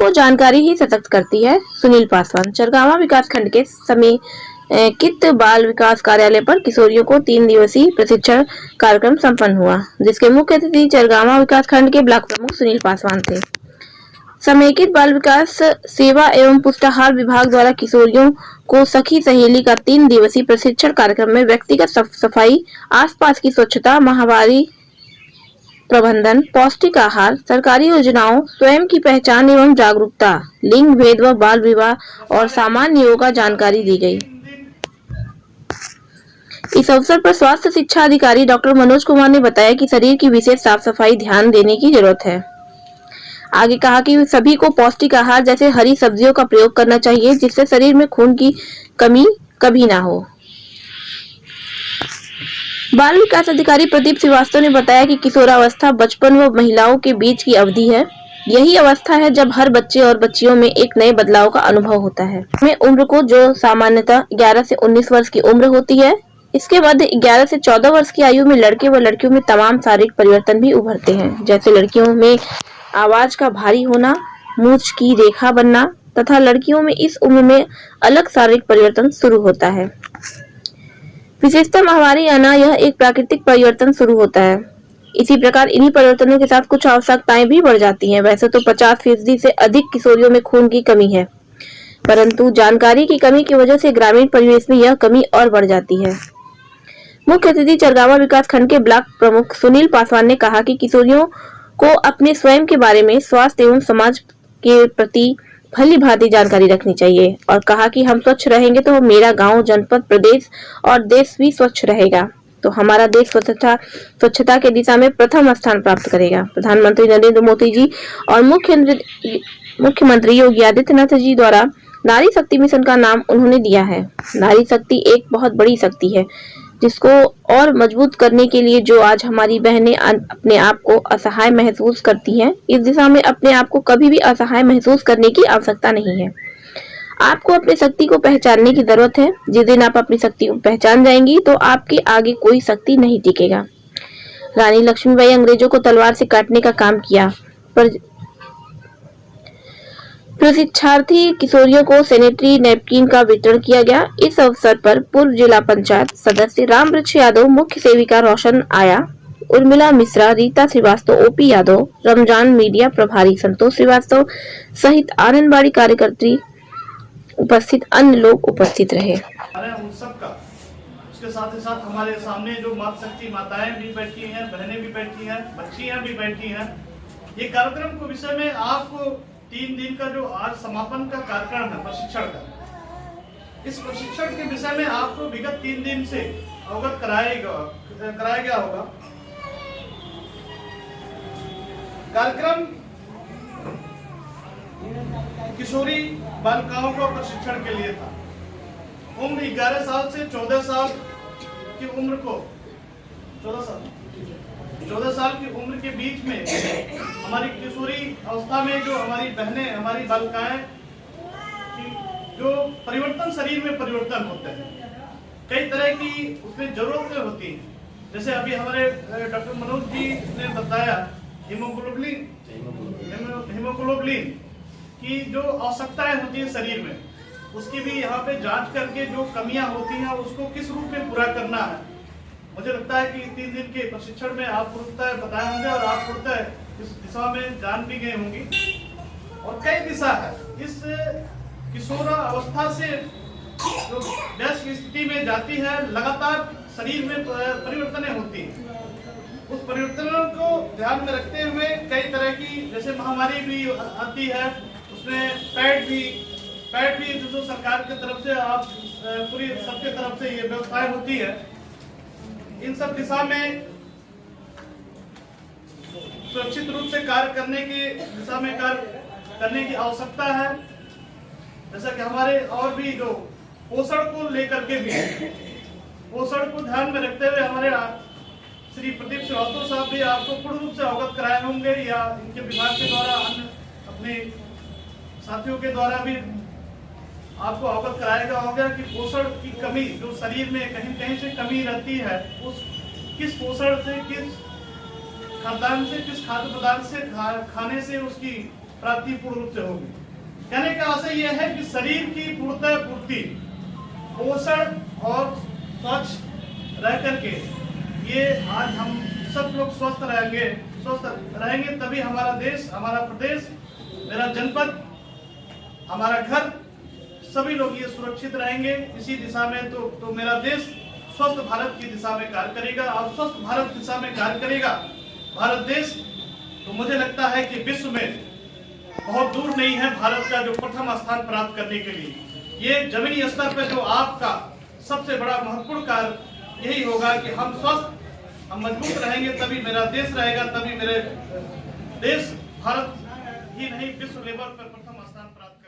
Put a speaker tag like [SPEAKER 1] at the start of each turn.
[SPEAKER 1] को जानकारी ही सशक्त करती है। सुनील पासवान। चरगावा विकासखंड के समेकित बाल विकास कार्यालय पर किशोरियों को 3 दिवसीय प्रशिक्षण कार्यक्रम संपन्न हुआ, जिसके मुख्य अतिथि चरगावा विकासखंड के ब्लॉक प्रमुख सुनील पासवान थे। समेकित बाल विकास सेवा एवं पुष्टाहार विभाग द्वारा किशोरियों को सखी सहेली का 3 दिवसीय प्रशिक्षण कार्यक्रम में व्यक्तिगत सफाई, आसपास की स्वच्छता, महामारी प्रबंधन, पौष्टिक आहार, सरकारी योजनाओं, स्वयं की पहचान एवं जागरूकता, लिंग भेद व बाल विवाह और सामान्य योगा जानकारी दी गई। इस अवसर पर स्वास्थ्य शिक्षा अधिकारी डॉक्टर मनोज कुमार ने बताया कि शरीर की विशेष साफ सफाई ध्यान देने की जरूरत है। आगे कहा कि सभी को पौष्टिक आहार जैसे हरी सब्जियों का प्रयोग करना चाहिए, जिससे शरीर में खून की कमी कभी ना हो। बाल विकास अधिकारी प्रदीप श्रीवास्तव ने बताया कि किशोरावस्था बचपन व महिलाओं के बीच की अवधि है। यही अवस्था है जब हर बच्चे और बच्चियों में एक नए बदलाव का अनुभव होता है। में उम्र को जो सामान्यतः 11 से 19 वर्ष की उम्र होती है, इसके बाद 11 से 14 वर्ष की आयु में लड़के व लड़कियों में तमाम शारीरिक परिवर्तन भी उभरते हैं, जैसे लड़कियों में आवाज का भारी होना, मूंछ की रेखा बनना तथा लड़कियों में इस उम्र में अलग शारीरिक परिवर्तन शुरू होता है। विशेषतः महामारी आना यह एक प्राकृतिक परिवर्तन शुरू होता है। इसी प्रकार इन्हीं परिवर्तनों के साथ कुछ आवश्यकताएं भी बढ़ जाती हैं। वैसे तो 50% से अधिक किशोरियों में खून की कमी है, परंतु जानकारी की कमी की वजह से ग्रामीण परिवेश में यह कमी और बढ़ जाती है। मुख्य अतिथि चरगावा विकास खंड के ब्लॉक प्रमुख सुनील पासवान ने कहा कि किशोरियों को अपने स्वयं के बारे में, स्वास्थ्य एवं समाज के प्रति भली भांति जानकारी रखनी चाहिए और कहा कि हम स्वच्छ रहेंगे तो मेरा गांव, जनपद, प्रदेश और देश भी स्वच्छ रहेगा, तो हमारा देश स्वच्छता के दिशा में प्रथम स्थान प्राप्त करेगा। प्रधानमंत्री नरेंद्र मोदी जी और मुख्यमंत्री योगी आदित्यनाथ जी द्वारा नारी शक्ति मिशन का नाम उन्होंने दिया है। नारी शक्ति एक बहुत बड़ी शक्ति है, जिसको और मजबूत करने के लिए जो आज हमारी बहनें अपने आप को असहाय महसूस करती हैं, इस दिशा में अपने आप को कभी भी असहाय महसूस करने की आवश्यकता नहीं है। आपको अपनी शक्ति को पहचानने की जरूरत है। जिस दिन आप अपनी शक्ति को पहचान जाएंगी तो आपके आगे कोई शक्ति नहीं टिकेगा। रानी लक्ष्मीबाई अंग्रेजों को तलवार से काटने का काम किया, पर प्रशिक्षार्थी किशोरियों को सैनिटरी नैपकिन का वितरण किया गया। इस अवसर पर पूर्व जिला पंचायत सदस्य रामवृक्ष यादव, मुख्य सेविका रोशन आया, उर्मिला मिश्रा, रीता श्रीवास्तव, ओपी यादव, रमजान मीडिया प्रभारी संतोष श्रीवास्तव सहित आंगनबाड़ी कार्यकर्त्री उपस्थित अन्य लोग उपस्थित रहे।
[SPEAKER 2] उसके साथ ही साथ हमारे सामने जो मातृशक्ति माताएं भी बैठी हैं, बहनें भी बैठी हैं, बच्चियां भी बैठी हैं। ये कार्यक्रम के विषय में आपको 3 दिन का जो आज समापन का कार्यक्रम है प्रशिक्षण का, इस प्रशिक्षण के विषय में आपको विगत 3 दिन से अवगत कराया गया होगा। कार्यक्रम किशोरी बालिकाओं को प्रशिक्षण के लिए था। उम्र 11 साल से 14 साल की उम्र को 14 साल की उम्र के बीच में हमारी किशोरी अवस्था में जो हमारी बहनें, हमारी बालिकाएं जो परिवर्तन, शरीर में परिवर्तन होते हैं, कई तरह की उसमें जरूरतें होती हैं। जैसे अभी हमारे डॉक्टर मनोज जी ने बताया, हीमोग्लोबिन की जो आवश्यकताएं होती है शरीर में, उसकी भी यहाँ पे जांच करके जो कमियां होती हैं उसको किस रूप में पूरा करना है। मुझे लगता है कि 3 दिन के प्रशिक्षण में आप पूर्णतः बताए होंगे और आप पूर्णतः इस दिशा में जान भी गए होंगी। और कई दिशा है इस किशोरा अवस्था से जो वयस्क स्थिति में जाती है, लगातार शरीर में परिवर्तनें होती हैं। उस परिवर्तनों को ध्यान में रखते हुए कई तरह की जैसे महामारी भी आती है, उसमें पैड भी जो सरकार की तरफ से आप पूरी सबके तरफ से ये व्यवस्थाएं होती है। इन सब दिशा में सुरक्षित रूप से कार्य करने की दिशा में कार्य करने की आवश्यकता है। जैसा कि हमारे और भी जो पोषण को लेकर के भी, पोषण को ध्यान में रखते हुए हमारे श्री प्रदीप श्रीवास्तव साहब भी आपको पूर्ण रूप से अवगत कराए होंगे या इनके विभाग के द्वारा, अन्य अपने साथियों के द्वारा भी आपको अवगत कराया गया होगा कि पोषण की कमी जो शरीर में कहीं कहीं से कमी रहती है, उस किस पोषण से, किस खाद्यान्न से, किस खाद्य पदार्थ से खाने से उसकी प्राप्ति पूर्ण रूप से होगी। कहने का आशय यह है कि शरीर की पूर्णतः पूर्ति पोषण और स्वच्छ रह करके ये आज हम सब लोग स्वस्थ रहेंगे तभी हमारा देश, हमारा प्रदेश, मेरा जनपद, हमारा घर, सभी लोग ये सुरक्षित रहेंगे। इसी दिशा में तो मेरा देश स्वस्थ भारत की दिशा में कार्य करेगा और स्वस्थ भारत दिशा में कार्य करेगा भारत देश, तो मुझे लगता है कि विश्व में बहुत दूर नहीं है भारत का जो प्रथम स्थान प्राप्त करने के लिए। ये जमीनी स्तर पर जो आपका सबसे बड़ा महत्वपूर्ण कार्य यही होगा कि हम स्वस्थ, हम मजबूत रहेंगे तभी मेरा देश रहेगा, तभी मेरे देश भारत ही नहीं विश्व लेवल पर प्रथम स्थान प्राप्त